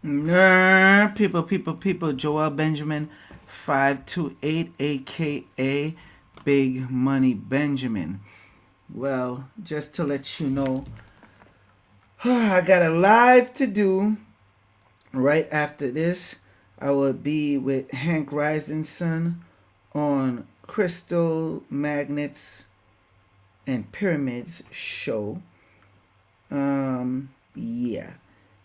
Nah, people. Joel Benjamin 528, aka Big Money Benjamin. Well, just to let you know, I got a live to do right after this. I will be with Hank Risingson on Crystal Magnets and Pyramids show. Yeah.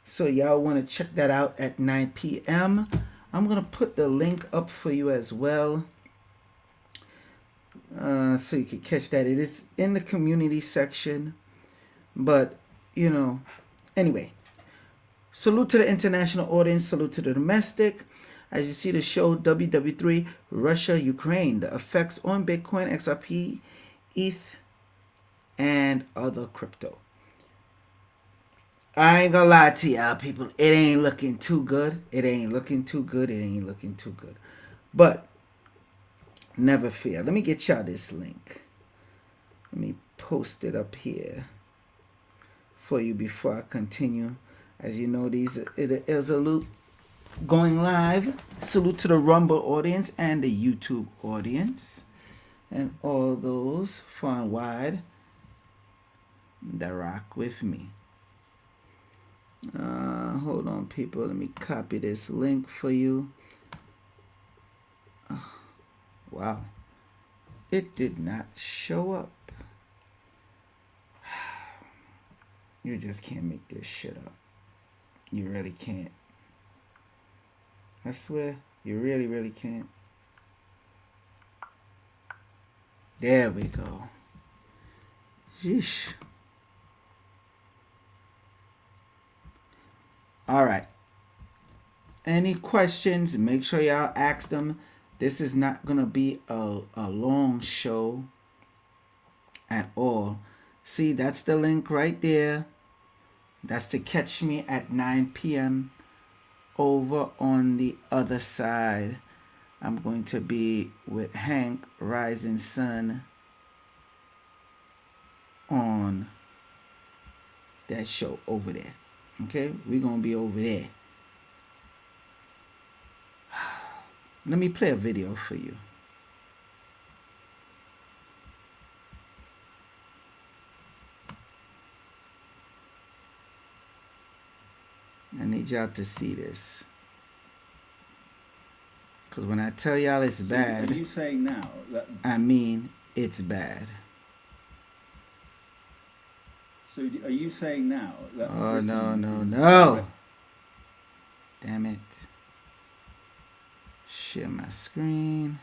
So y'all want to check that out at 9 p.m. I'm going to put the link up for you as well. So you can catch that. It is in the community section. But, you know, anyway. Salute to the international audience. Salute to the domestic. As you see the show, WW3 Russia Ukraine. The effects on Bitcoin, XRP, ETH, and other crypto. I ain't gonna lie to y'all, people. It ain't looking too good. It ain't looking too good. It ain't looking too good. But never fear. Let me get y'all this link. Let me post it up here for you before I continue. As you know, it is a loop going live. Salute to the Rumble audience and the YouTube audience and all those far and wide that rock with me. Hold on, people. Let me copy this link for you. Wow. It did not show up. You just can't make this shit up. You really can't. I swear, you really, really can't. There we go. Sheesh. All right. Any questions? Make sure y'all ask them. This is not going to be a long show at all. See, that's the link right there. That's to catch me at 9 p.m. over on the other side. I'm going to be with Hank Rising Sun on that show over there. Okay, we're going to be over there. Let me play a video for you. I need y'all to see this. Because when I tell y'all it's bad, are you saying now that I mean it's bad. So are you saying now that Oh, no. Damn it. Share my screen.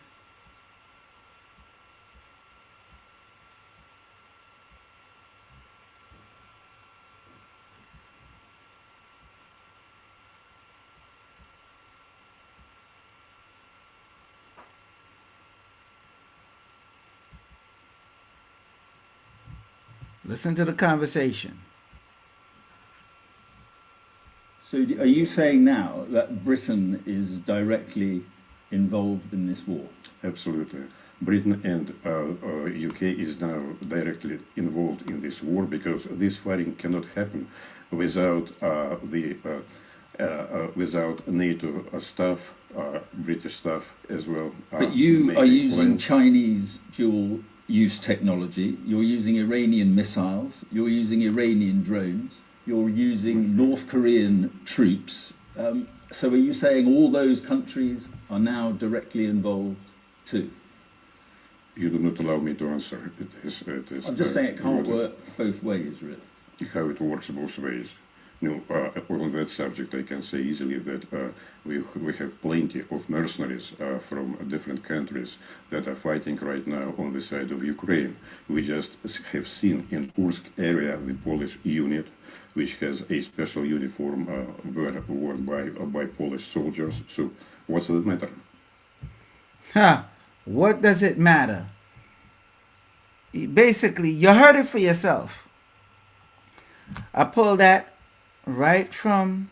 Listen to the conversation. So are you saying now that Britain is directly involved in this war? Absolutely. Britain and UK is now directly involved in this war because this fighting cannot happen without without NATO staff, British staff as well. But you are using Chinese dual-use technology. You're using Iranian missiles. You're using Iranian drones. You're using North Korean troops. So are you saying all those countries are now directly involved too? You do not allow me to answer. It is, I'm just saying it can't work both ways, really. How it works both ways. No, on that subject, I can say easily that we have plenty of mercenaries from different countries that are fighting right now on the side of Ukraine. We just have seen in Kursk area the Polish unit, which has a special uniform worn by Polish soldiers. So what's the matter? What does it matter? Basically, you heard it for yourself. I pulled that right from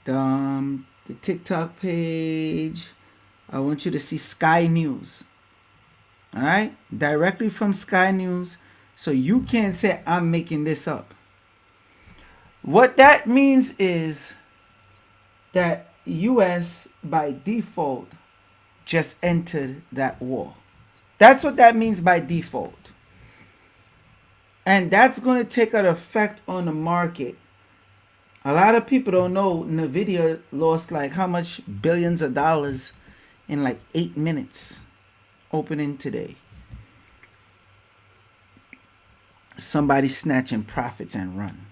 the TikTok page. I want you to see Sky News. All right? Directly from Sky News. So you can't say I'm making this up. What that means is that U.S. by default just entered that war. That's what that means by default. And that's going to take an effect on the market. A lot of people don't know Nvidia lost like how much billions of dollars in like 8 minutes opening today. Somebody snatching profits and run.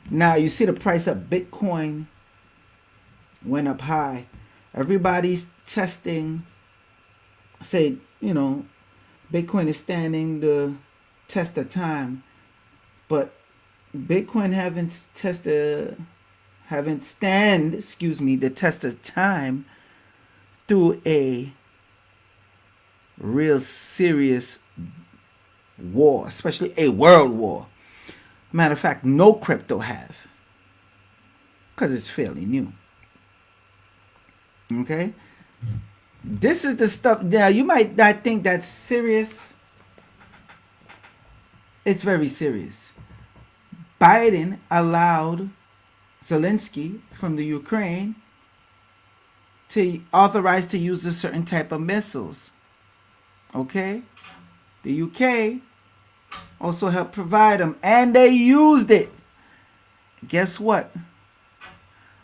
Now you see the price of Bitcoin went up high. Everybody's testing, say, you know, Bitcoin is standing the test of time, but Bitcoin haven't stand the test of time through a real serious war, especially a world war. Matter of fact, no crypto have, because it's fairly new. Okay, this is the stuff. Now you might not think that's serious. It's very serious. Biden allowed Zelensky from the Ukraine to authorize to use a certain type of missiles. Okay, the UK also helped provide them, and they used it. Guess what?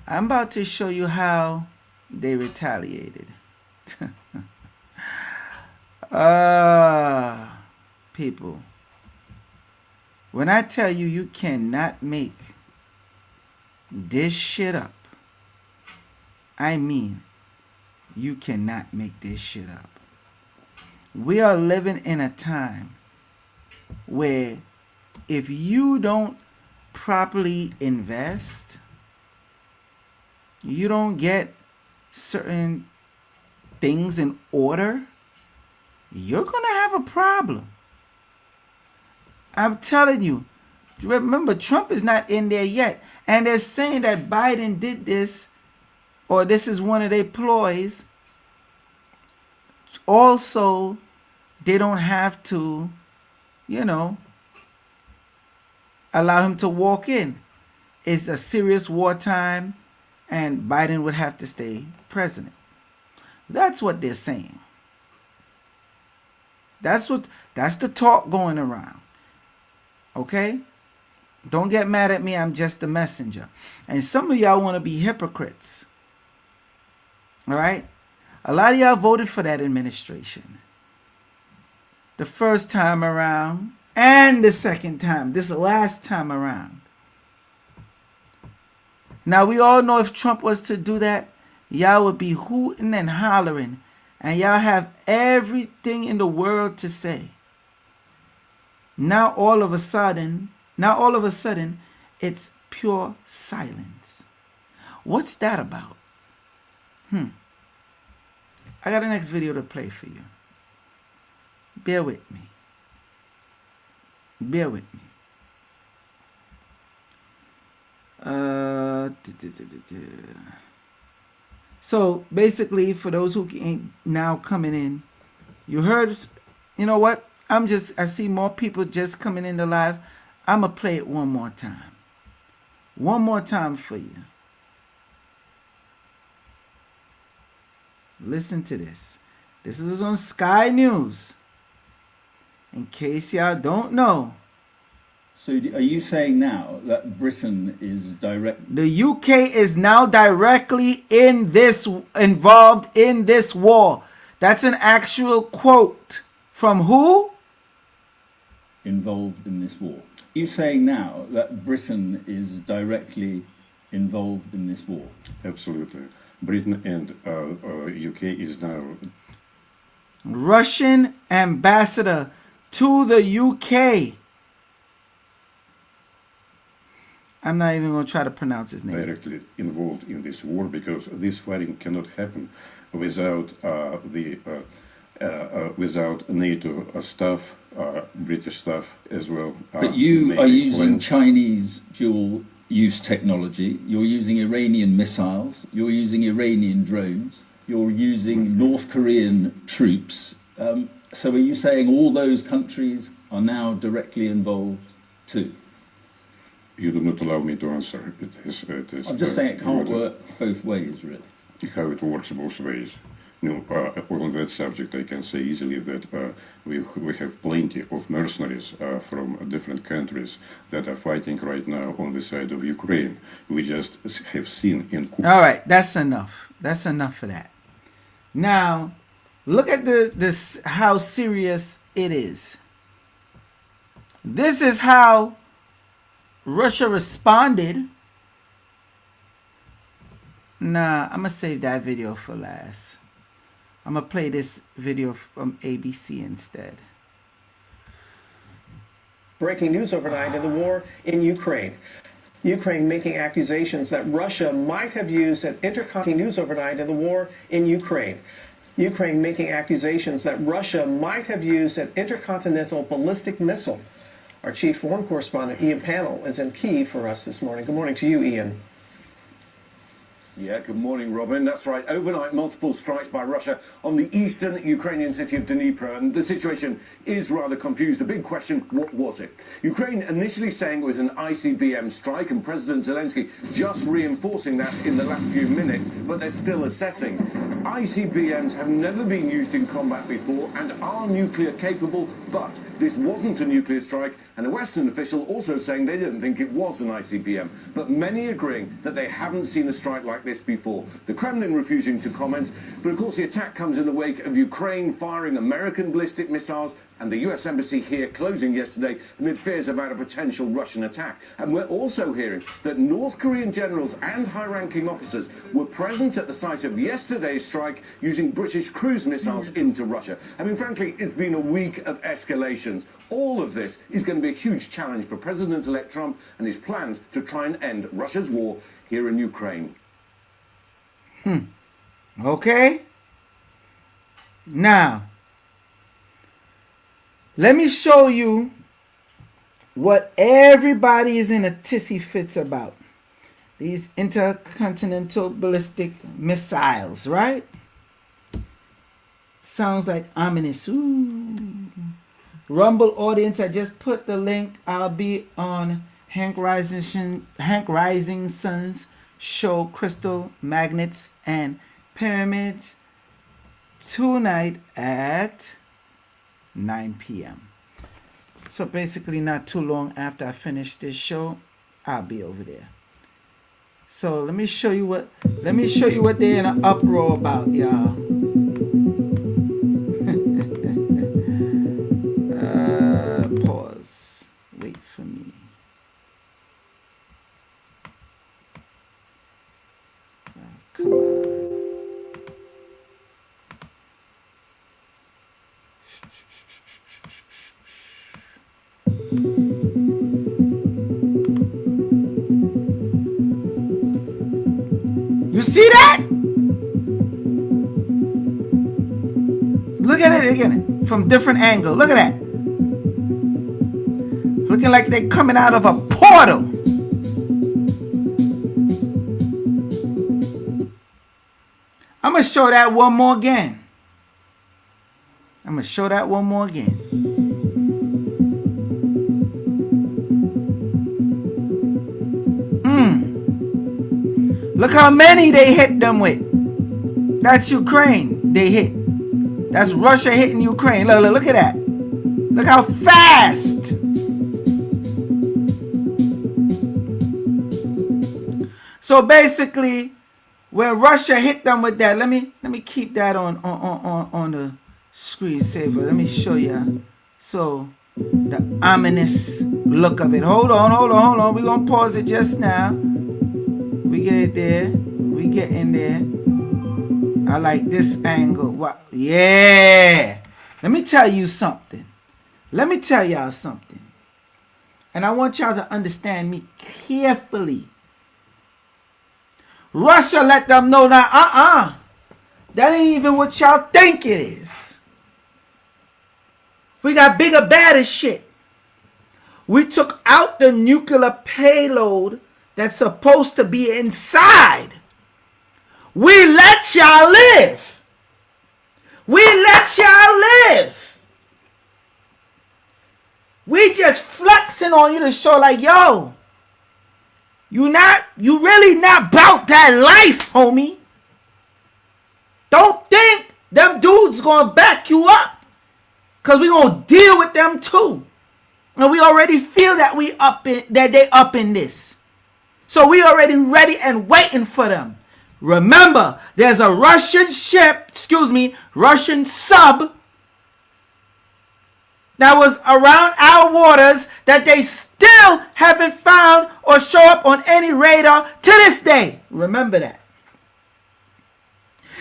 I'm about to show you how they retaliated. People, when I tell you you cannot make this shit up, I mean you cannot make this shit up. We are living in a time where if you don't properly invest, you don't get certain things in order, you're going to have a problem. I'm telling you. Remember, Trump is not in there yet. And they're saying that Biden did this, or this is one of their ploys. Also, they don't have to, allow him to walk in. It's a serious wartime, and Biden would have to stay president. That's what they're saying. That's the talk going around. Okay? Don't get mad at me. I'm just the messenger. And some of y'all want to be hypocrites. All right? A lot of y'all voted for that administration. The first time around and the second time. This last time around. Now, we all know if Trump was to do that, y'all would be hooting and hollering. And y'all have everything in the world to say. Now all of a sudden, it's pure silence. What's that about? I got the next video to play for you. Bear with me. So basically, for those who ain't now coming in, you heard, you know what? I see more people just coming in the live. I'm going to play it one more time. One more time for you. Listen to this. This is on Sky News. In case y'all don't know. So are you saying now that Britain is The UK is now directly involved in this war? That's an actual quote. From who? Involved in this war. You're saying now that Britain is directly involved in this war? Absolutely. Britain and UK is now... Russian ambassador to the UK. I'm not even going to try to pronounce his name. Directly involved in this war, because this fighting cannot happen without without NATO staff, British staff as well. But you are using Chinese dual-use technology. You're using Iranian missiles. You're using Iranian drones. You're using North Korean troops. So are you saying all those countries are now directly involved too? You do not allow me to answer. It is, I'm just saying it can't work both ways, really. How it works both ways. No, on that subject, I can say easily that we have plenty of mercenaries from different countries that are fighting right now on the side of Ukraine. We just have seen in... All right, that's enough. That's enough for that. Now, look at this how serious it is. This is how Russia responded. Nah, I'm going to save that video for last. I'm going to play this video from ABC instead. Breaking news overnight in the war in Ukraine. Ukraine making accusations that Russia might have used an intercontinental news overnight in the war in Ukraine. Ukraine making accusations that Russia might have used an intercontinental ballistic missile. Our chief foreign correspondent, Ian Pannell, is in Kyiv for us this morning. Good morning to you, Ian. Yeah, good morning, Robin. That's right. Overnight, multiple strikes by Russia on the eastern Ukrainian city of Dnipro, and the situation is rather confused. The big question, what was it? Ukraine initially saying it was an ICBM strike, and President Zelensky just reinforcing that in the last few minutes, but they're still assessing. ICBMs have never been used in combat before and are nuclear capable, but this wasn't a nuclear strike, and a Western official also saying they didn't think it was an ICBM, but many agreeing that they haven't seen a strike like this before. The Kremlin refusing to comment, but of course the attack comes in the wake of Ukraine firing American ballistic missiles and the US embassy here closing yesterday amid fears about a potential Russian attack. And we're also hearing that North Korean generals and high-ranking officers were present at the site of yesterday's strike using British cruise missiles into Russia. I mean, frankly, it's been a week of escalations. All of this is going to be a huge challenge for President-elect Trump and his plans to try and end Russia's war here in Ukraine. Okay. Now, let me show you what everybody is in a tissy fits about. These intercontinental ballistic missiles, right? Sounds like ominous. Ooh. Rumble audience, I just put the link. I'll be on Hank Rising-Sun's show Crystal Magnets and Pyramids tonight at 9 p.m. So basically not too long after I finish this show, I'll be over there. So let me show you what they're in an uproar about, y'all. Pause. Wait for me. Come on. You see that? Look at it again from different angle. Look at that. Looking like they're coming out of a portal. I'm going to show that one more again. Look how many they hit them with. That's Ukraine they hit. That's Russia hitting Ukraine. Look at that. Look how fast. So basically, when Russia hit them with that, let me keep that on the screensaver. Let me show you. So the ominous look of it. Hold on. We're gonna pause it just now. We get it there. We get in there. I like this angle. What? Yeah. Let me tell you something. Let me tell y'all something. And I want y'all to understand me carefully. Russia let them know that, that ain't even what y'all think it is. We got bigger, badder shit. We took out the nuclear payload that's supposed to be inside. We let y'all live. We just flexing on you to show like, yo, You really not about that life, homie. Don't think them dudes gonna back you up. Cause we gonna deal with them too. And we already feel that they up in this. So we already ready and waiting for them. Remember, there's a Russian sub that was around our waters that they still haven't found or show up on any radar to this day. Remember that.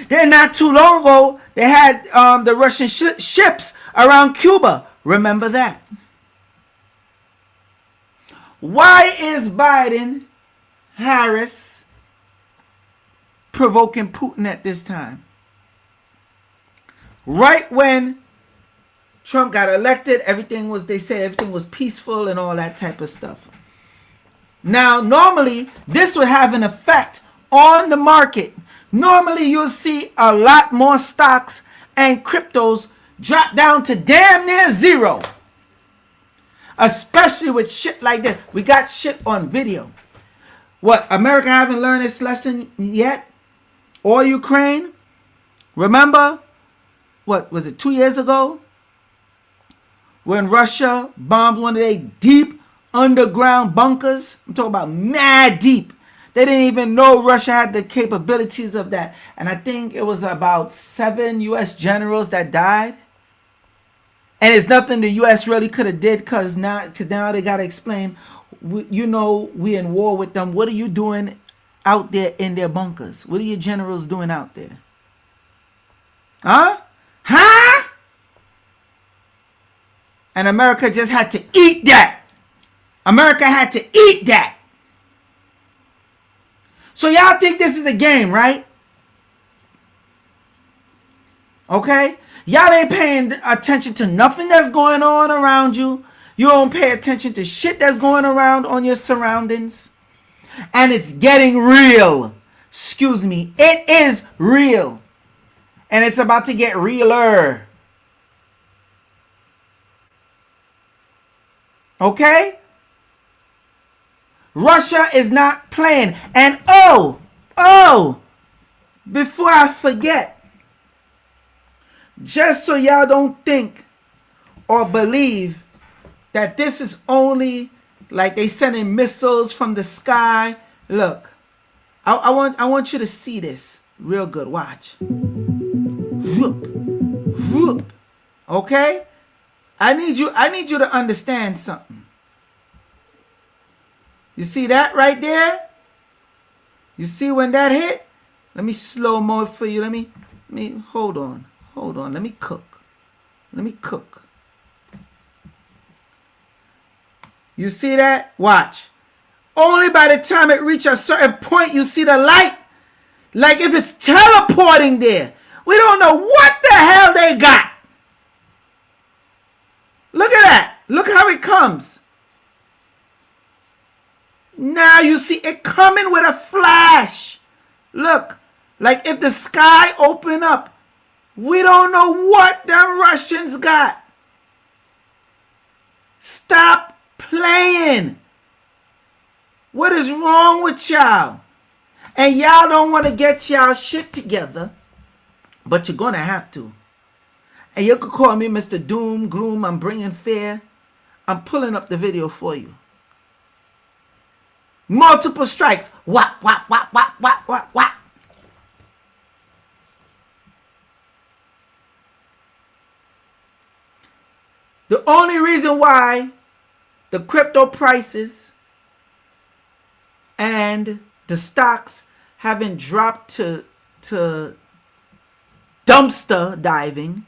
Then not too long ago, they had the Russian ships around Cuba. Remember that. Why is Biden, Harris provoking Putin at this time? Right when Trump got elected, they said everything was peaceful and all that type of stuff. Now, normally, this would have an effect on the market. Normally, you'll see a lot more stocks and cryptos drop down to damn near zero. Especially with shit like this. We got shit on video. What, America haven't learned its lesson yet? Or Ukraine? Remember, what was it, 2 years ago? When Russia bombed one of their deep underground bunkers. I'm talking about mad deep. They didn't even know Russia had the capabilities of that. And I think it was about 7 U.S. generals that died. And it's nothing the U.S. really could have did because now they got to explain, we in war with them. What are you doing out there in their bunkers? What are your generals doing out there? Huh? And America just had to eat that. America had to eat that. So y'all think this is a game, right? Okay? Y'all ain't paying attention to nothing that's going on around you. You don't pay attention to shit that's going around on your surroundings. And it's getting real. Excuse me. It is real. And it's about to get realer. Okay? Russia is not playing. And before I forget, just so y'all don't think or believe that this is only like they sending missiles from the sky. Look, I want you to see this real good. Watch. Whoop, whoop. Okay? I need you to understand something. You see that right there? You see when that hit? Let me slow mo it for you. Let me hold on. Let me cook. You see that? Watch. Only by the time it reaches a certain point, you see the light. Like if it's teleporting there. We don't know what the hell they got. Look at that. Look how it comes. Now you see it coming with a flash. Look. Like if the sky open up. We don't know what them Russians got. Stop playing. What is wrong with y'all? And y'all don't want to get y'all shit together. But you're going to have to. And you could call me Mr. Doom, Gloom. I'm bringing fear. I'm pulling up the video for you. Multiple strikes. Whack, whack, whack, whack, whack, whack, whack. The only reason why the crypto prices and the stocks haven't dropped to dumpster diving,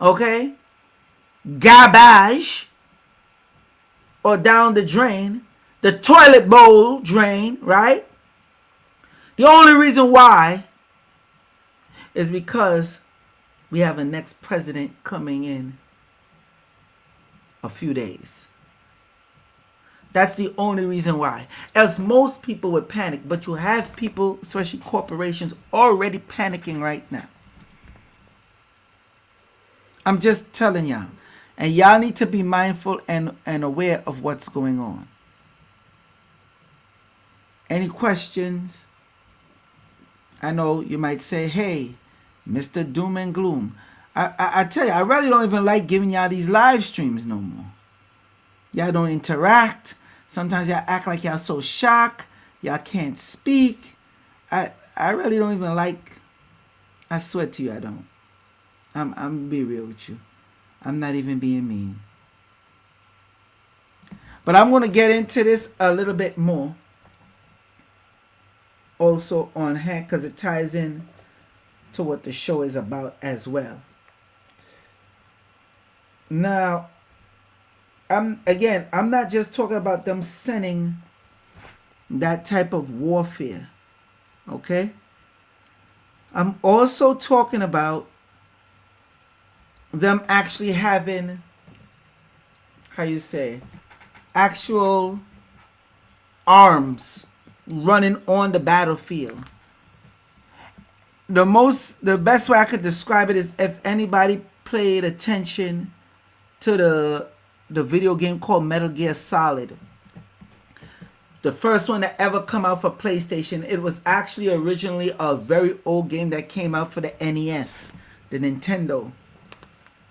okay, garbage, or down the drain, the toilet bowl drain, right? The only reason why is because we have a next president coming in a few days. That's the only reason why. Else most people would panic, but you have people, especially corporations, already panicking right now. I'm just telling y'all. And y'all need to be mindful and aware of what's going on. Any questions? I know you might say, hey, Mr. Doom and Gloom. I tell you, I really don't even like giving y'all these live streams no more. Y'all don't interact. Sometimes y'all act like y'all so shocked. Y'all can't speak. I really don't even like. I swear to you, I don't. I'm gonna be real with you. I'm not even being mean. But I'm gonna get into this a little bit more. Also on hand, because it ties in to what the show is about as well. Now, I'm not just talking about them sending that type of warfare. Okay? I'm also talking about them actually having, how you say, actual arms running on the battlefield. The best way I could describe it is if anybody paid attention to the video game called Metal Gear Solid. The first one that ever come out for PlayStation, it was actually originally a very old game that came out for the NES, the Nintendo,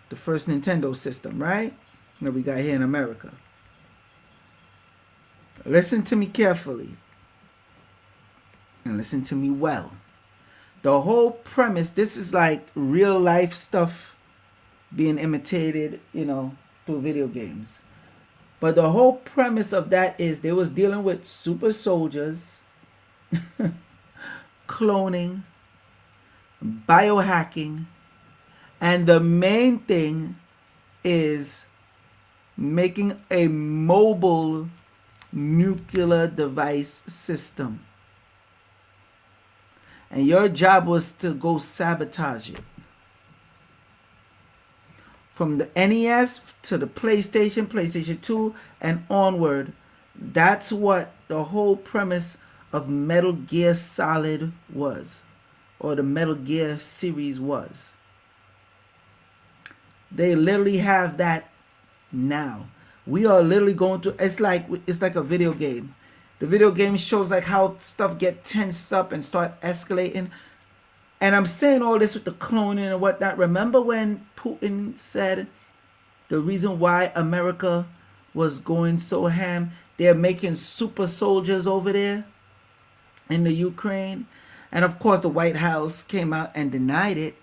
the first Nintendo system, right? That we got here in America. Listen to me carefully. And listen to me well. The whole premise, this is like real life stuff being imitated, through video games. But the whole premise of that is they was dealing with super soldiers, cloning, biohacking, and the main thing is making a mobile nuclear device system. And your job was to go sabotage it. From the NES to the PlayStation, PlayStation 2, and onward. That's what the whole premise of Metal Gear Solid was. Or the Metal Gear series was. They literally have that now. We are literally going to, it's like a video game. The video game shows like how stuff get tensed up and start escalating. And I'm saying all this with the cloning and whatnot. Remember when Putin said the reason why America was going so ham, they're making super soldiers over there in the Ukraine. And of course the White House came out and denied it.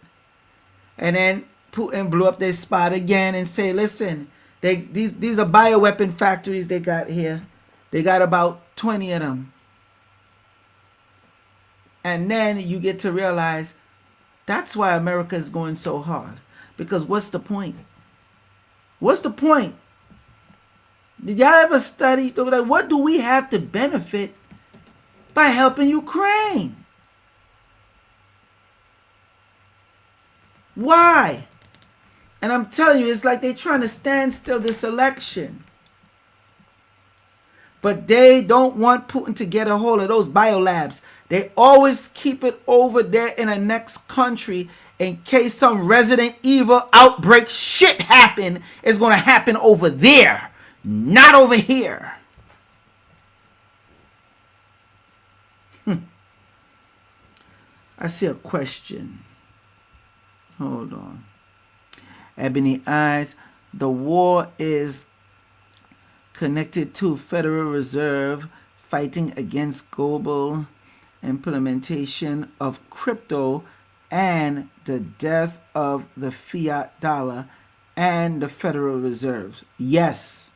And then Putin blew up their spot again and say, listen, these are bioweapon factories they got here. They got about 20 of them. And then you get to realize that's why America is going so hard. Because what's the point? What's the point? Did y'all ever study? Like, what do we have to benefit by helping Ukraine? Why? And I'm telling you, it's like they're trying to stand still this election. But they don't want Putin to get a hold of those biolabs. They always keep it over there in the next country in case some Resident Evil outbreak shit happen. It's going to happen over there, not over here. I see a question. Hold on. Ebony Eyes. The war is connected to Federal Reserve fighting against global implementation of crypto and the death of the fiat dollar and the Federal Reserve. Yes.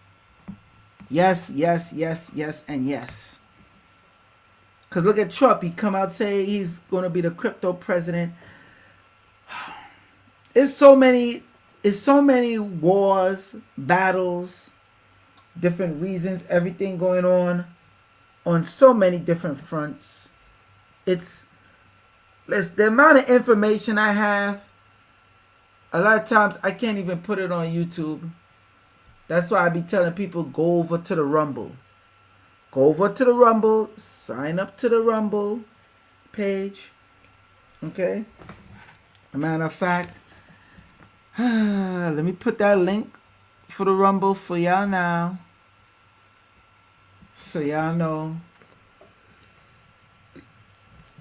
Yes, yes, yes, yes, and yes. Because look at Trump. He come out say he's going to be the crypto president. It's so many wars, battles, different reasons, everything going on so many different fronts. It's the amount of information I have. A lot of times I can't even put it on YouTube. That's why I be telling people go over to the Rumble. Go over to the Rumble. Sign up to the Rumble page. Okay? A matter of fact, let me put that link for the Rumble for y'all now. So y'all know.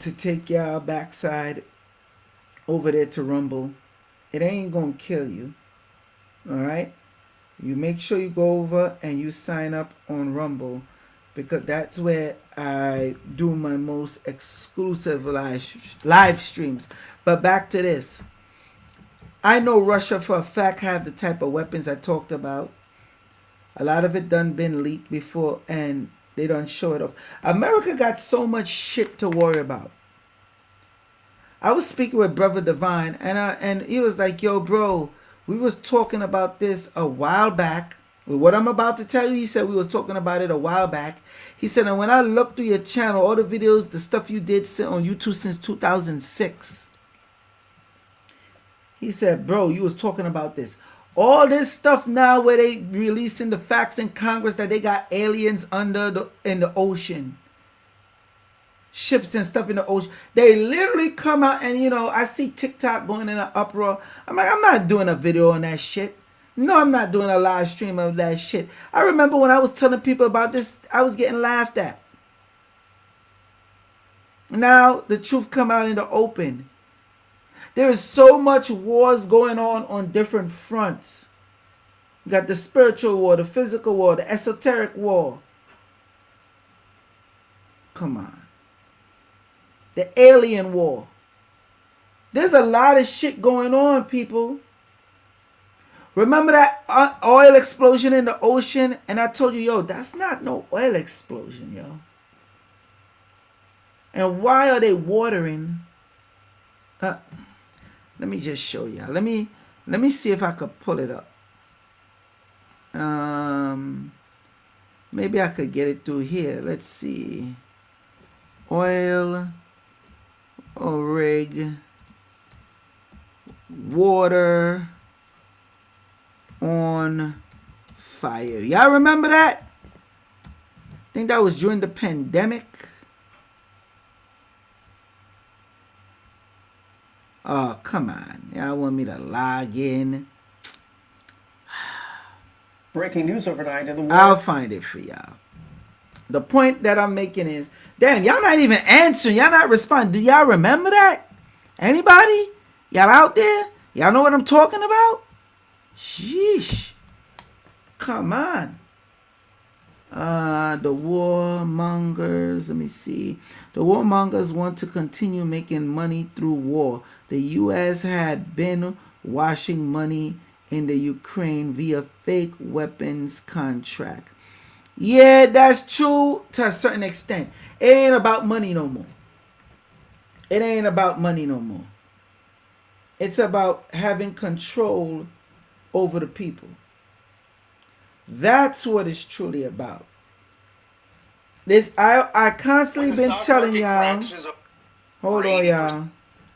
to take y'all backside over there to Rumble. It ain't gonna kill you. All right? You make sure you go over and you sign up on Rumble, because that's where I do my most exclusive live streams. But back to this. I know Russia for a fact have the type of weapons I talked about. A lot of it done been leaked before and they don't show it off. America got so much shit to worry about. I was speaking with Brother Divine and he was like, yo, bro, we was talking about this a while back. With what I'm about to tell you, he said we was talking about it a while back. He said, and when I looked through your channel, all the videos, the stuff you did on YouTube since 2006. He said, bro, you was talking about this. All this stuff now where they releasing the facts in Congress that they got aliens in the ocean. Ships and stuff in the ocean. They literally come out and, you know, I see TikTok going in an uproar. I'm like, I'm not doing a video on that shit. No, I'm not doing a live stream of that shit. I remember when I was telling people about this, I was getting laughed at. Now the truth come out in the open. There is so much wars going on different fronts. You got the spiritual war, the physical war, the esoteric war. Come on. The alien war. There's a lot of shit going on, people. Remember that oil explosion in the ocean? And I told you, yo, that's not no oil explosion, yo. And why are they watering? Let me just show you. Let me see if I could pull it up. Maybe I could get it through here. Let's see. Oil rig water on fire. Y'all remember that? I think that was during the pandemic. Oh, come on. Y'all want me to log in? Breaking news overnight in the war. I'll find it for y'all. The point that I'm making is, damn, y'all not even answering. Y'all not responding. Do y'all remember that? Anybody? Y'all out there? Y'all know what I'm talking about? Sheesh. Come on. The warmongers, let me see. The warmongers want to continue making money through war. The U.S. had been washing money in the Ukraine via fake weapons contract. Yeah, that's true to a certain extent. It ain't about money no more. It ain't about money no more. It's about having control over the people. That's what it's truly about. This I constantly been telling y'all. Hold on, y'all.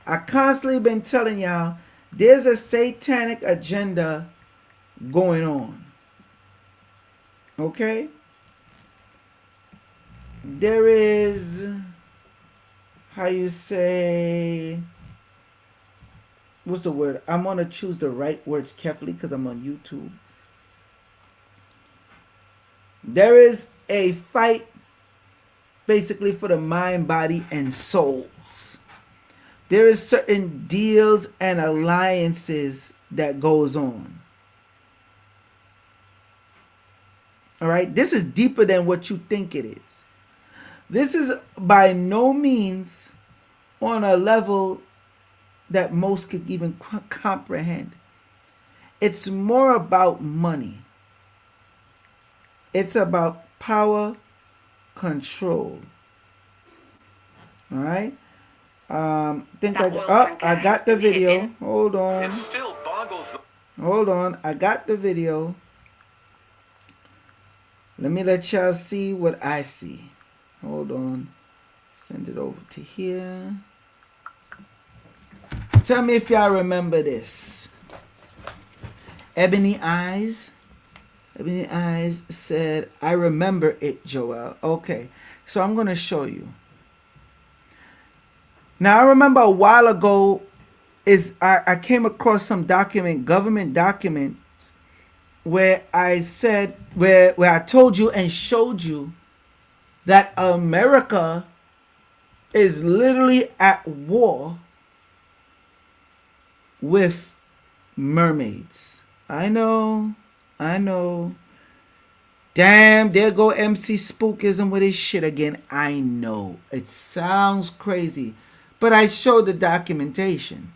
I constantly been telling y'all there's a satanic agenda going on. Okay? There is, how you say, what's the word? I'm going to choose the right words carefully because I'm on YouTube. There is a fight basically for the mind, body, and souls. There is certain deals and alliances that goes on. All right? This is deeper than what you think it is. This is by no means on a level that most could even comprehend. It's more about money. It's about power, control. All right. I got the video. Hold on. It still boggles. Hold on. I got the video. Let me let y'all see what I see. Hold on. Send it over to here. Tell me if y'all remember this. Ebony Eyes. Ebony Eyes said, I remember it, Joel. Okay, so I'm going to show you. Now, I remember a while ago, I came across some government documents, where I said, where I told you and showed you that America is literally at war with mermaids. I know. Damn, there go MC Spookism with his shit again. I know. It sounds crazy. But I showed the documentation.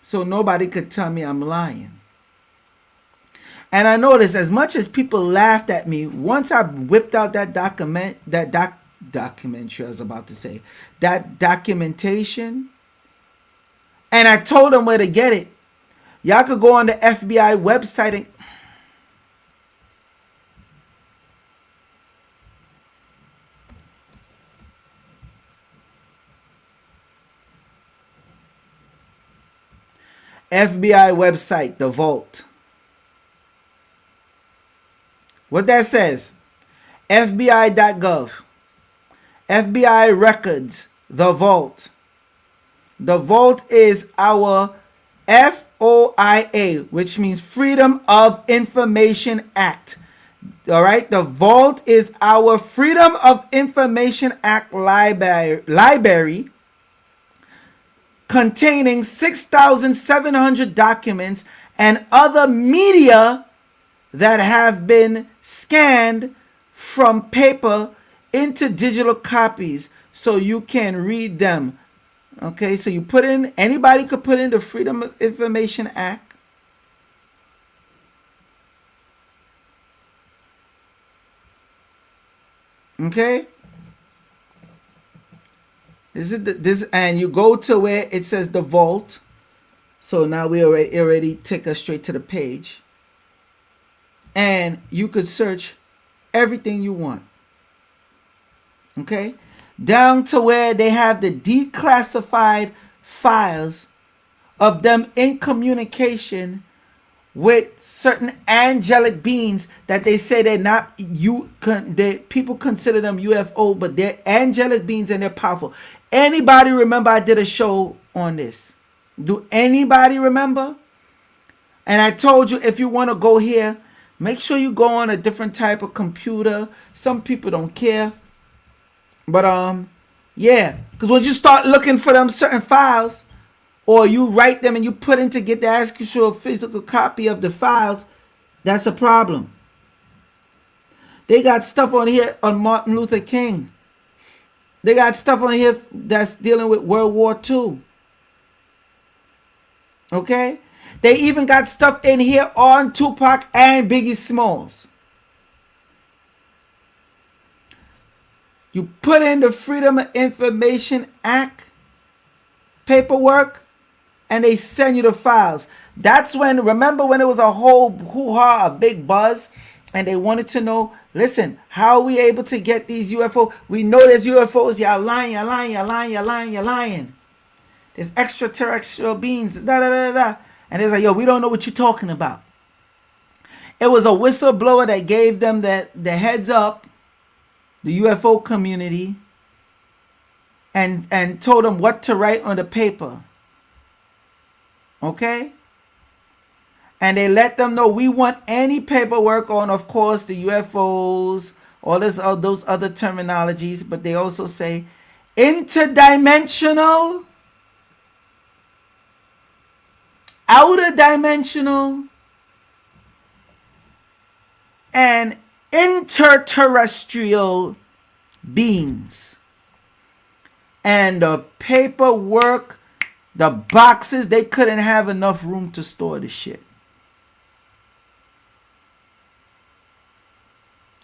So nobody could tell me I'm lying. And I noticed as much as people laughed at me, once I whipped out that documentary, I was about to say, that documentation, and I told them where to get it. Y'all could go on the FBI website and FBI website, the vault. What that says, FBI.gov, FBI records, the vault. The vault is our FOIA, which means Freedom of Information Act. All right, the vault is our Freedom of Information Act library containing 6,700 documents and other media that have been scanned from paper into digital copies so you can read them. Okay, so you put in, anybody could put in the Freedom of Information Act. Okay. This and you go to where it says the vault. So now we already take us straight to the page. And you could search everything you want. Okay? Down to where they have the declassified files of them in communication with certain angelic beings that they say they're not people consider them UFO, but they're angelic beings and they're powerful. Anybody remember I did a show on this? Do anybody remember? And I told you if you want to go here, make sure you go on a different type of computer. Some people don't care. But yeah, because when you start looking for them certain files, or you write them and you put in to get the actual physical copy of the files, that's a problem. They got stuff on here on Martin Luther King. They got stuff on here that's dealing with World War II. Okay? They even got stuff in here on Tupac and Biggie Smalls. You put in the Freedom of Information Act paperwork and they send you the files. That's when, remember when it was a whole hoo-ha, a big buzz, and they wanted to know, listen, how are we able to get these UFOs? We know there's UFOs. Y'all lying, y'all lying, y'all lying, y'all lying, y'all lying. There's extraterrestrial beings, da da da da. And it's like, yo, we don't know what you're talking about. It was a whistleblower that gave them the heads up, the UFO community, and told them what to write on the paper. Okay? And they let them know we want any paperwork on, of course, the UFOs, all those other terminologies, but they also say interdimensional, outer dimensional, and interterrestrial beings. And the paperwork, the boxes, they couldn't have enough room to store the shit.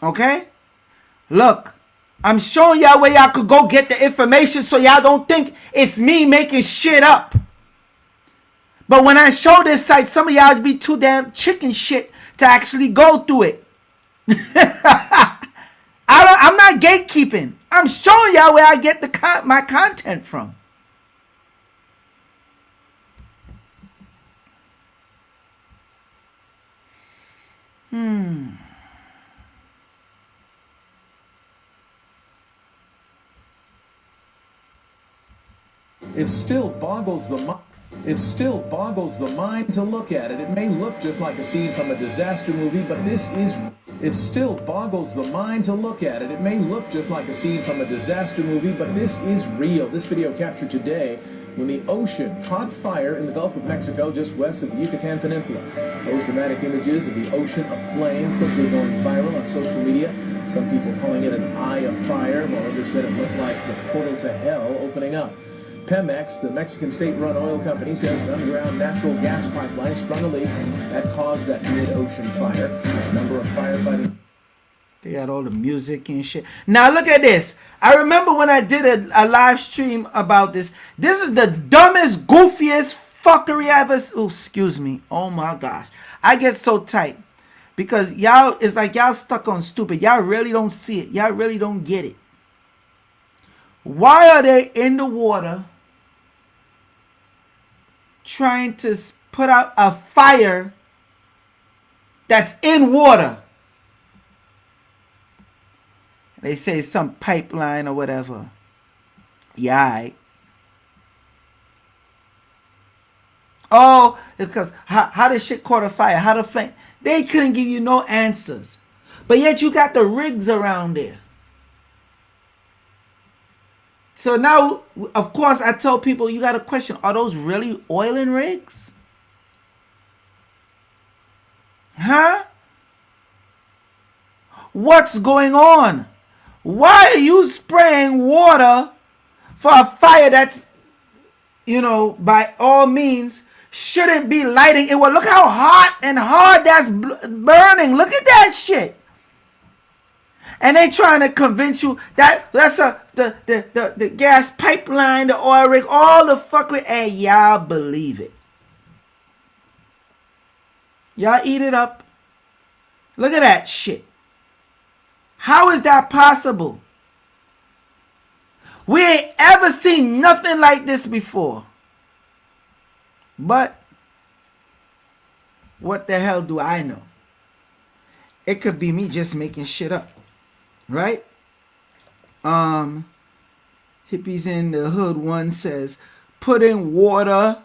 Okay? Look, I'm showing y'all where y'all could go get the information so y'all don't think it's me making shit up. But when I show this site, some of y'all be too damn chicken shit to actually go through it. I'm not gatekeeping. I'm showing y'all where I get my content from. It still boggles the mind. It still boggles the mind to look at it. It may look just like a scene from a disaster movie, but this is It still boggles the mind to look at it. It may look just like a scene from a disaster movie, but this is real. This video captured today when the ocean caught fire in the Gulf of Mexico just west of the Yucatan Peninsula. Those dramatic images of the ocean aflame quickly going viral on social media. Some people calling it an eye of fire, while others said it looked like the portal to hell opening up. Pemex, the Mexican state-run oil company, says an underground natural gas pipeline sprung a leak that caused that mid-ocean fire. A number of firefighting... They got all the music and shit. Now look at this. I remember when I did a live stream about this. This is the dumbest, goofiest fuckery I ever... Oh, excuse me. Oh my gosh. I get so tight. Because y'all, it's like y'all stuck on stupid. Y'all really don't see it. Y'all really don't get it. Why are they in the water trying to put out a fire that's in water? They say some pipeline or whatever. Yeah. Right. Oh, because how this shit caught a fire? How the flame? They couldn't give you no answers. But yet you got the rigs around there. So now, of course, I tell people, you got to question, are those really oiling rigs? Huh? What's going on? Why are you spraying water for a fire that's, by all means, shouldn't be lighting it? Well, look how hot and hard that's burning. Look at that shit. And they trying to convince you that that's the gas pipeline, the oil rig, all the fuckery, and y'all believe it. Y'all eat it up. Look at that shit. How is that possible? We ain't ever seen nothing like this before. But what the hell do I know? It could be me just making shit up. Right? Hippies in the Hood one says, putting water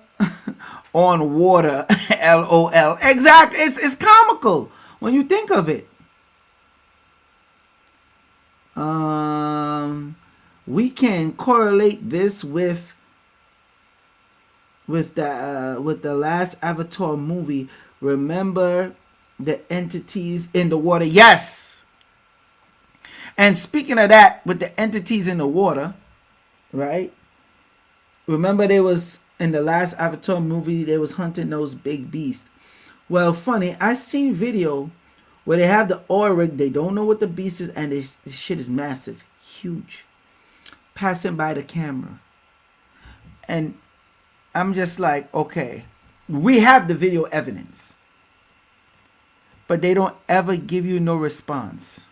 on water. LOL. Exactly. It's comical when you think of it. We can correlate this with the last Avatar movie. Remember the entities in the water? Yes. And speaking of that, with the entities in the water, right? Remember they was in the last Avatar movie, they was hunting those big beasts. Well, funny, I seen video where they have the oil rig, they don't know what the beast is, and this shit is massive, huge, passing by the camera. And I'm just like, okay, we have the video evidence, but they don't ever give you no response.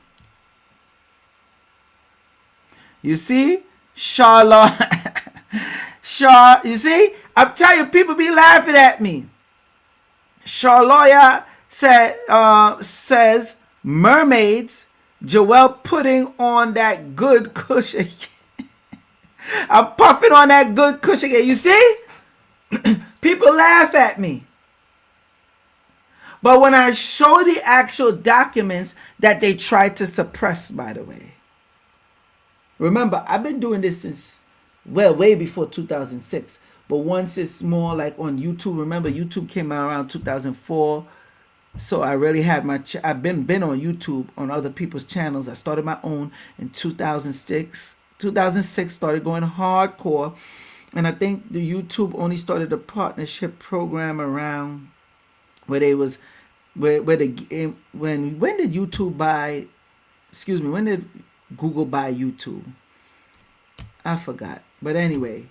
You see? Charlotte. You see? I'm telling you, people be laughing at me. Charlotte says mermaids. Joel putting on that good cushion. I'm puffing on that good cushion again. You see? People laugh at me. But when I show the actual documents that they tried to suppress, by the way. Remember, I've been doing this since, well, way before 2006. But once it's more like on YouTube, remember YouTube came out around 2004. So I really had I've been on YouTube on other people's channels. I started my own in 2006. 2006 started going hardcore. And I think the YouTube only started a partnership program around where they was, when did YouTube buy, when did Google buy YouTube? I forgot. But anyway.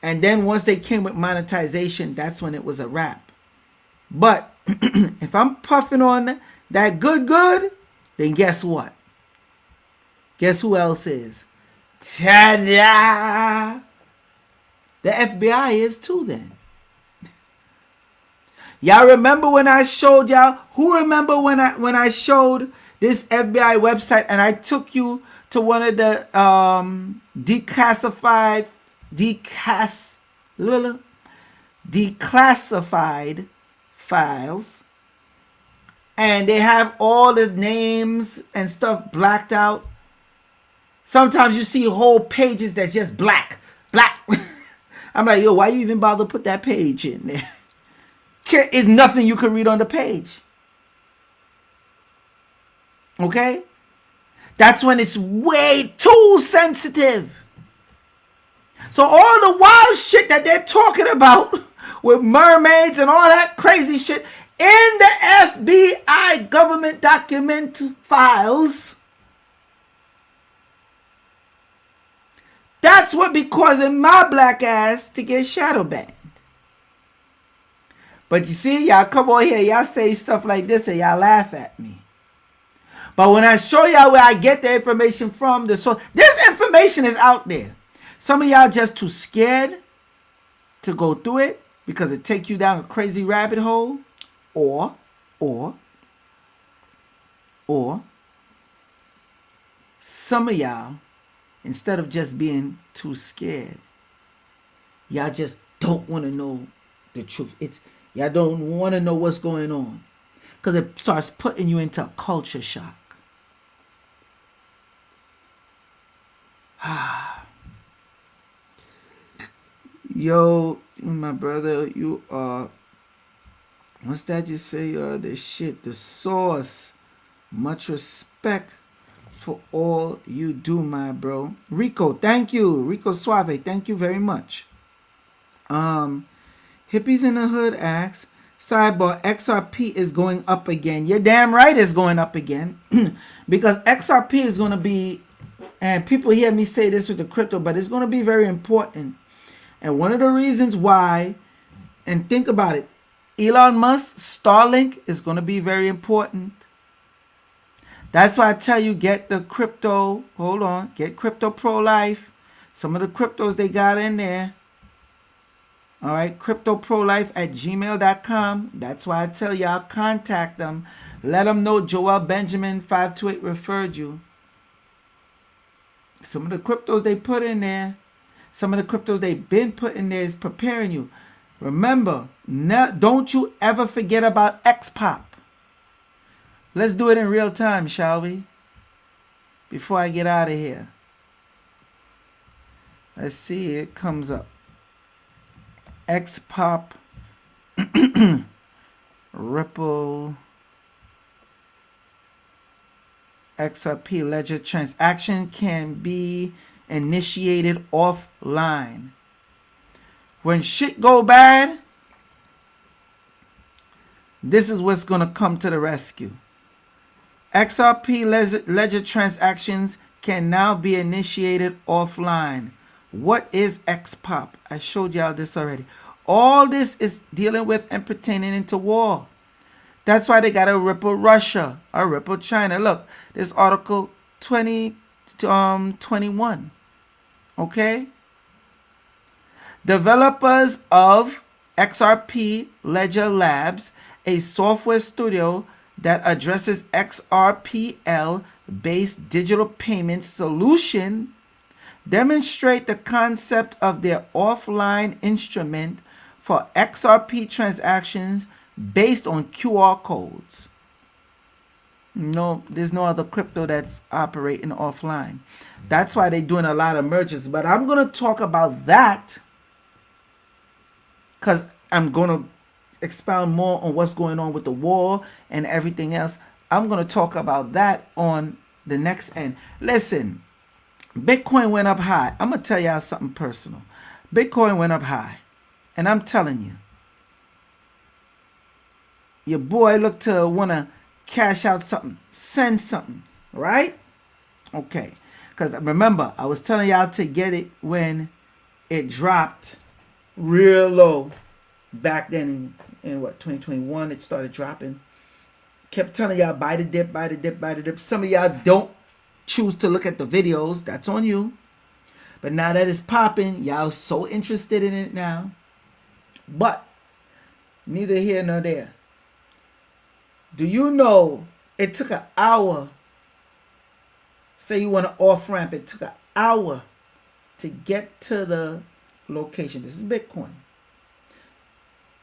And then once they came with monetization, that's when it was a wrap. But if I'm puffing on that good, then guess what? Guess who else is? Ta-da! The FBI is too then. Y'all remember when I showed y'all? Who remember when I showed this FBI website and I took you to one of the declassified files, and they have all the names and stuff blacked out. Sometimes you see whole pages that just black. I'm like, yo, why you even bother put that page in there? It's nothing you can read on the page. Okay? That's when it's way too sensitive. So all the wild shit that they're talking about with mermaids and all that crazy shit in the FBI government document files, that's what be causing my black ass to get shadow banned. But you see, y'all come on here, y'all say stuff like this and y'all laugh at me. But when I show y'all where I get the information from, this information is out there. Some of y'all just too scared to go through it because it takes you down a crazy rabbit hole. Or some of y'all, instead of just being too scared, y'all just don't want to know the truth. Y'all don't want to know what's going on because it starts putting you into a culture shock. Yo, my brother, you are, what's that you say? The shit, the source. Much respect for all you do, my bro. Rico, thank you. Rico Suave, thank you very much. Hippies in the Hood asks, sidebar, XRP is going up again. You're damn right it's going up again. Because XRP is going to be, and people hear me say this with the crypto, but it's going to be very important. And one of the reasons why, and think about it, Elon Musk's Starlink is going to be very important. That's why I tell you, get the crypto, hold on, get Crypto Pro Life. Some of the cryptos they got in there. All right, cryptoprolife@gmail.com. That's why I tell y'all, contact them. Let them know Joel Benjamin 528 referred you. Some of the cryptos they put in there, some of the cryptos they've been putting there is preparing you. Remember, don't you ever forget about XPop. Let's do it in real time, shall we? Before I get out of here. Let's see, it comes up. XPop, Ripple, XRP ledger transaction can be initiated offline. When shit go bad, this is what's going to come to the rescue. XRP ledger transactions can now be initiated offline. What is XPop? I showed y'all this already. All this is dealing with and pertaining into war. That's why they got a Ripple Russia, a Ripple China. Look, this article 2021. Okay? Developers of XRP Ledger Labs, a software studio that addresses XRPL-based digital payment solution, demonstrate the concept of their offline instrument for XRP transactions based on QR codes. No, there's no other crypto that's operating offline. That's why they're doing a lot of mergers. But I'm going to talk about that because I'm going to expound more on what's going on with the war and everything else. I'm going to talk about that on the next end. Listen, Bitcoin went up high. I'm going to tell y'all something personal. Bitcoin went up high. And I'm telling you, your boy look to want to cash out something, send something, right? Okay. Because remember, I was telling y'all to get it when it dropped real low. Back then in what, 2021, it started dropping. Kept telling y'all, buy the dip, buy the dip, buy the dip. Some of y'all don't choose to look at the videos. That's on you. But now that it's popping, y'all so interested in it now. But neither here nor there. Do you know it took an hour? Say you want to off ramp, it took an hour to get to the location. This is Bitcoin.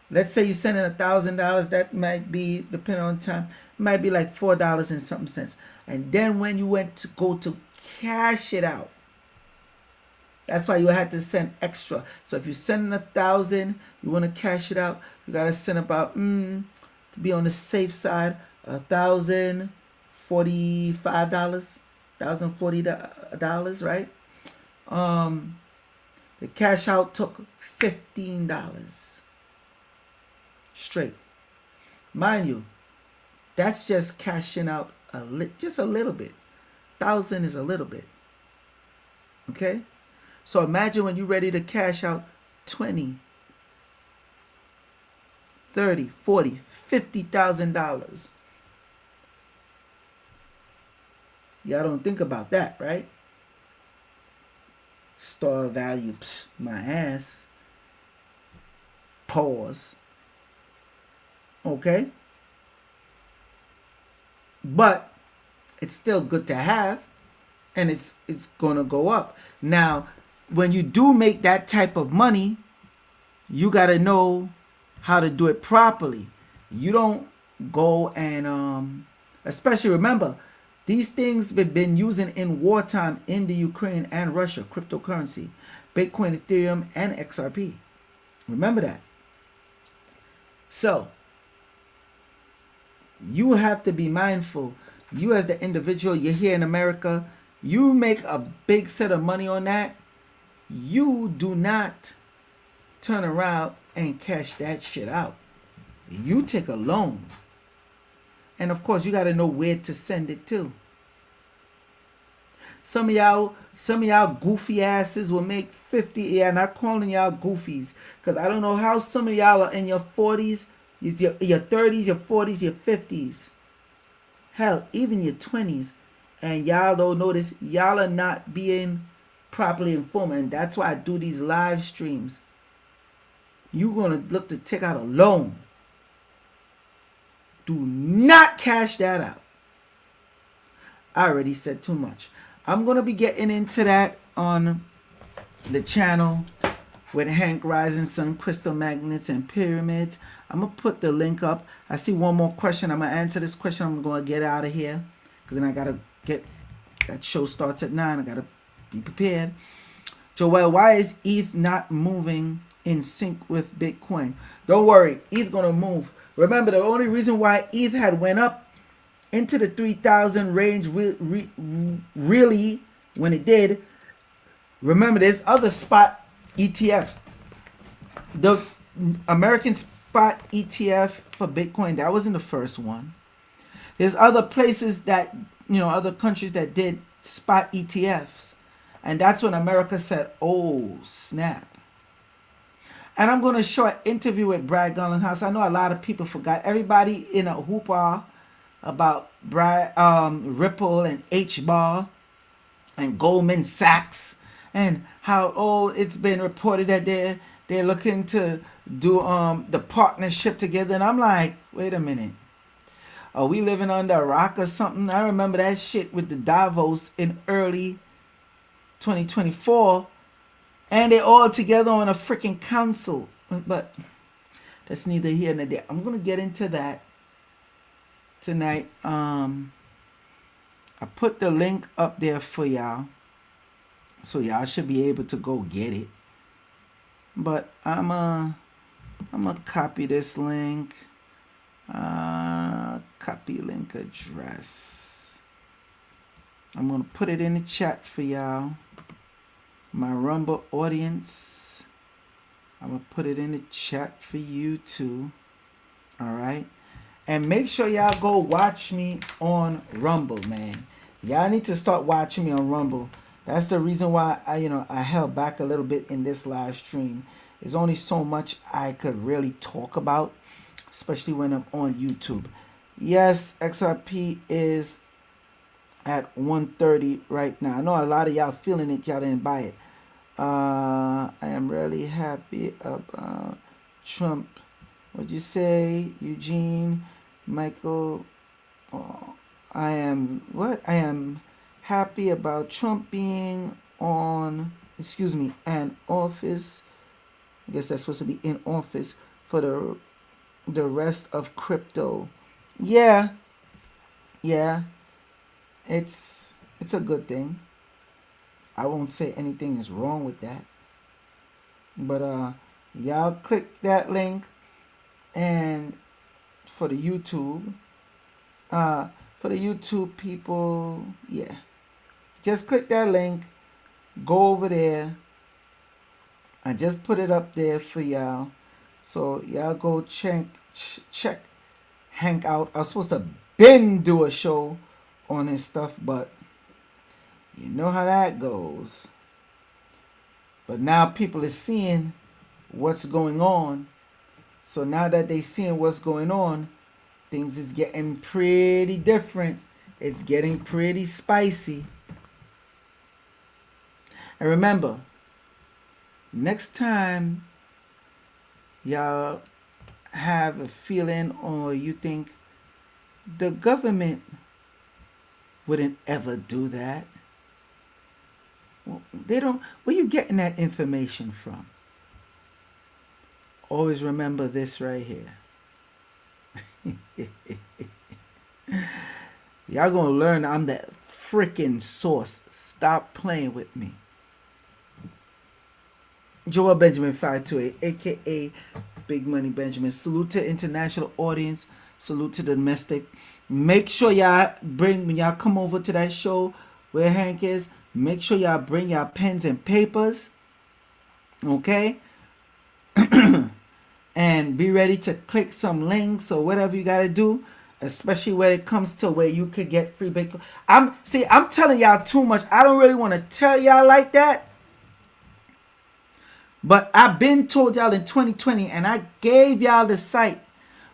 Let's say you're sending $1,000. That might be, depending on time, It might be like $4 and something cents. And then when you went to go to cash it out, that's why you had to send extra. So if you send 1,000, you want to cash it out, you gotta send about to be on the safe side, $1,045, $1,040, right? The cash out took $15 straight. Mind you, that's just cashing out just a little bit. 1,000 is a little bit. Okay? So imagine when you're ready to cash out 20, 30, 40, $50,000. Y'all don't think about that, right? Store value, my ass. Pause. Okay? But it's still good to have, and it's gonna go up. Now, when you do make that type of money, you gotta know how to do it properly. You don't go and especially remember, these things have been using in wartime in the Ukraine and Russia, cryptocurrency, Bitcoin, Ethereum, and XRP. Remember that. So you have to be mindful. You as the individual, you're here in America, you make a big set of money on that, you do not turn around and cash that shit out. You take a loan. And of course, you got to know where to send it to. Some of y'all goofy asses will make 50. Yeah, I'm not calling y'all goofies, because I don't know how some of y'all are in your 40s, your 30s, your 40s, your 50s. Hell, even your 20s. And y'all don't notice. Y'all are not being properly informed. And that's why I do these live streams. You're going to look to take out a loan. Do not cash that out. I already said too much. I'm going to be getting into that on the channel with Hank Rising Sun, crystal magnets, and pyramids. I'm going to put the link up. I see one more question. I'm going to answer this question. I'm going to get out of here, because then I got to get, that show starts at 9. I got to be prepared. Joel, why is ETH not moving in sync with Bitcoin? Don't worry, ETH going to move. Remember, the only reason why ETH had went up into the 3,000 range really when it did, remember, there's other spot ETFs. The American spot ETF for Bitcoin, that wasn't the first one. There's other places that, other countries that did spot ETFs. And that's when America said, oh, snap. And I'm going to show an interview with Brad Garlinghouse. I know a lot of people forgot. Everybody in a hoopah about Ripple and H-Bar and Goldman Sachs, and how it's been reported that they're looking to do the partnership together. And I'm like, wait a minute, are we living under a rock or something? I remember that shit with the Davos in early 2024, and they're all together on a freaking council. But that's neither here nor there. I'm gonna get into that tonight. I put the link up there for y'all, so y'all should be able to go get it. But I'm gonna copy this link. Copy link address. I'm gonna put it in the chat for y'all, my Rumble audience. I'm gonna put it in the chat for you too. All right. And make sure y'all go watch me on Rumble, man. Y'all need to start watching me on Rumble. That's the reason why I held back a little bit in this live stream. There's only so much I could really talk about, especially when I'm on YouTube. Yes, XRP is at 130 right now. I know a lot of y'all feeling it. Y'all didn't buy it. I am really happy about Trump. What'd you say, Eugene? Michael, I am happy about Trump being in office. I guess that's supposed to be in office for the rest of crypto. Yeah, yeah, it's a good thing. I won't say anything is wrong with that. But y'all click that link, and for the YouTube, for the YouTube people, yeah, just click that link, go over there. I just put it up there for y'all, so y'all go check Hank out. I was supposed to do a show on his stuff, but you know how that goes. But now people are seeing what's going on. So now that they seeing what's going on, things is getting pretty different. It's getting pretty spicy. And remember, next time y'all have a feeling or you think the government wouldn't ever do that, well, they don't. Where you getting that information from? Always remember this right here. Y'all gonna learn I'm the freaking source. Stop playing with me. Joel Benjamin 528, aka Big Money Benjamin. Salute to international audience. Salute to the domestic. Make sure y'all when y'all come over to that show where Hank is, make sure y'all bring y'all pens and papers. Okay? And be ready to click some links or whatever you gotta do, especially when it comes to where you could get free Bitcoin. I'm telling y'all too much. I don't really want to tell y'all like that. But I've been told y'all in 2020, and I gave y'all the site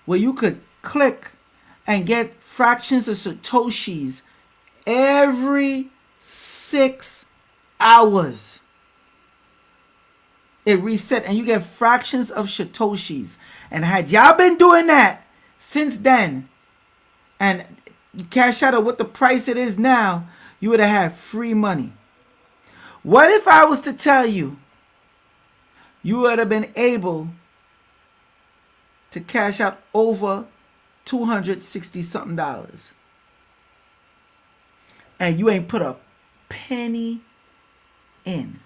where you could click and get fractions of Satoshis every 6 hours. It reset and you get fractions of Satoshis. And had y'all been doing that since then, and you cash out at what the price it is now, you would have had free money. What if I was to tell you, you would have been able to cash out over $260 something, and you ain't put a penny in?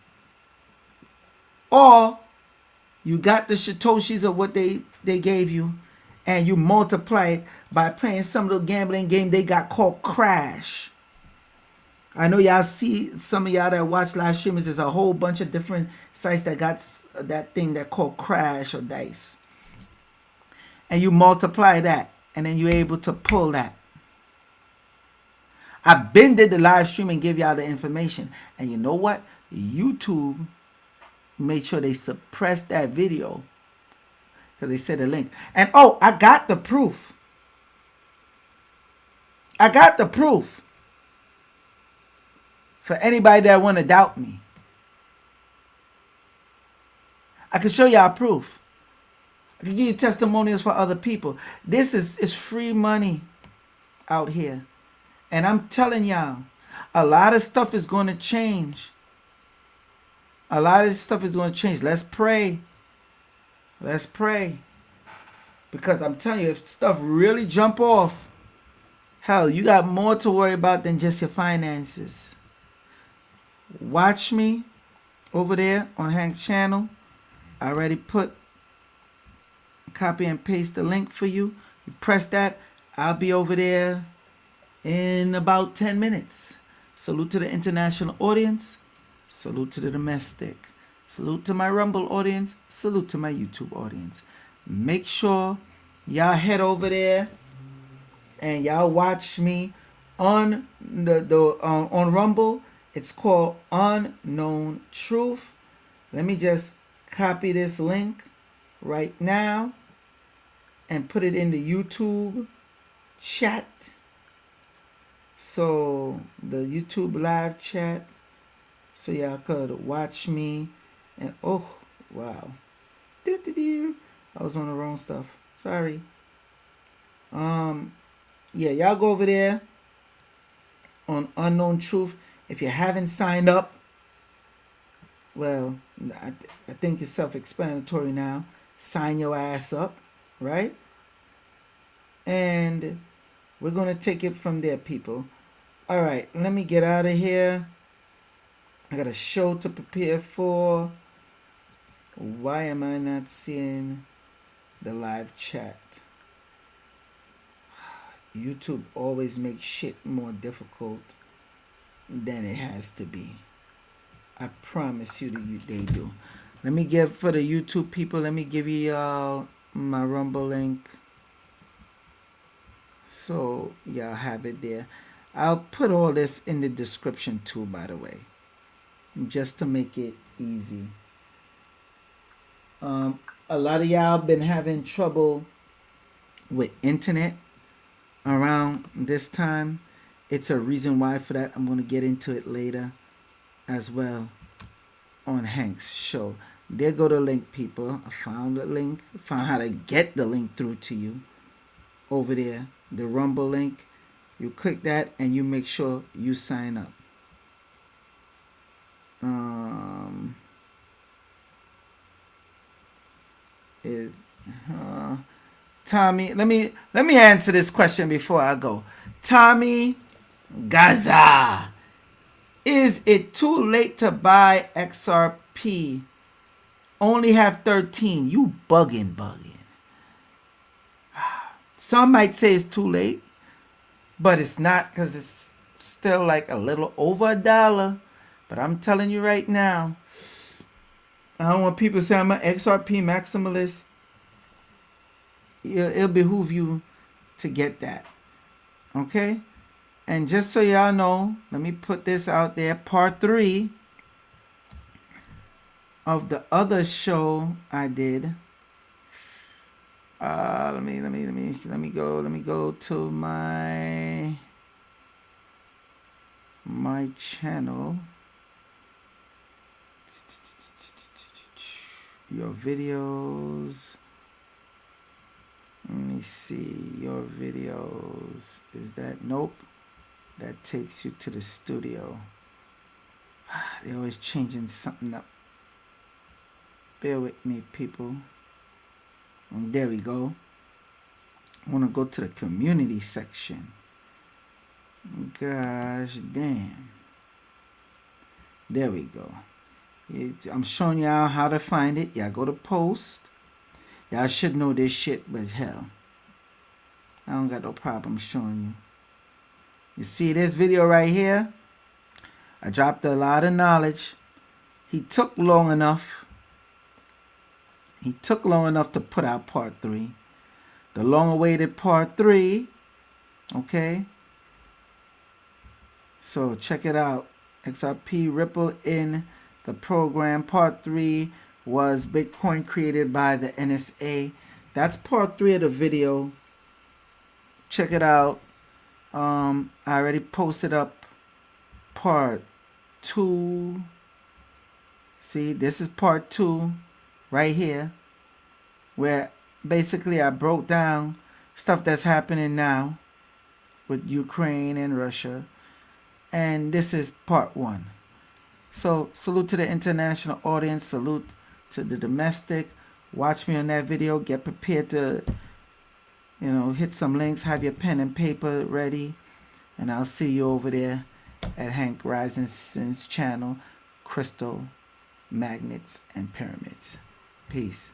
Or you got the Satoshis of what they gave you, and you multiply it by playing some little gambling game they got called Crash. I know y'all see, some of y'all that watch live streamers, there's a whole bunch of different sites that got that thing that called Crash or Dice. And you multiply that, and then you're able to pull that. I been did the live stream and give y'all the information. And you know what? YouTube made sure they suppressed that video because they said the link. And oh, I got the proof. I got the proof for anybody that want to doubt me. I can show y'all proof. I can give you testimonials for other people. This is free money out here. And I'm telling y'all, a lot of stuff is going to change. A lot of this stuff is going to change. Let's pray. Let's pray. Because I'm telling you, if stuff really jump off, hell, you got more to worry about than just your finances. Watch me over there on Hank's channel. I already put copy and paste the link for you. You press that. I'll be over there in about 10 minutes. Salute to the international audience. Salute to the domestic. Salute to my Rumble audience. Salute to my YouTube audience. Make sure y'all head over there and y'all watch me on on Rumble. It's called Unknown Truth. Let me just copy this link right now and put it in the YouTube chat. So the YouTube live chat, so y'all could watch me. And oh wow, I was on the wrong stuff. Sorry. Yeah, y'all go over there on Unknown Truth. If you haven't signed up, well, I think it's self-explanatory now. Sign your ass up, right? And We're going to take it from there, people. All right, let me get out of here. I got a show to prepare for. Why am I not seeing the live chat? YouTube always makes shit more difficult than it has to be. I promise you that they do. Let me give, for the YouTube people, let me give you my Rumble link. So y'all have it there. I'll put all this in the description too, by the way, just to make it easy. A lot of y'all been having trouble with internet around this time. It's a reason why for that. I'm going to get into it later as well on Hank's show. There go the link, people. I found the link. Found how to get the link through to you over there. The Rumble link. You click that and you make sure you sign up. Tommy, let me answer this question before I go. Tommy Gaza, is it too late to buy XRP? Only have 13. You bugging. Some might say it's too late, but it's not, because it's still like a little over $1. But I'm telling you right now, I don't want people to say I'm an XRP maximalist. It'll behoove you to get that. Okay? And just so y'all know, let me put this out there. Part 3 of the other show I did. Let me go to my channel. Your videos. Let me see your videos. Is that, nope. That takes you to the studio. They're always changing something up. Bear with me, people. And there we go. I want to go to the community section. Gosh damn. There we go. I'm showing y'all how to find it. Y'all go to post. Y'all should know this shit, but hell, I don't got no problem showing you. You see this video right here? I dropped a lot of knowledge. He took long enough. He took long enough to put out part 3. The long-awaited part 3. Okay? So check it out. XRP Ripple in the program. Part 3 was Bitcoin created by the NSA. That's part 3 of the video. Check it out. I already posted up part 2. See, this is part 2 right here, where basically I broke down stuff that's happening now with Ukraine and Russia. And this is part 1. So salute to the international audience. Salute to the domestic. Watch me on that video. Get prepared to, hit some links. Have your pen and paper ready. And I'll see you over there at Hank Risen's channel, Crystal, Magnets, and Pyramids. Peace.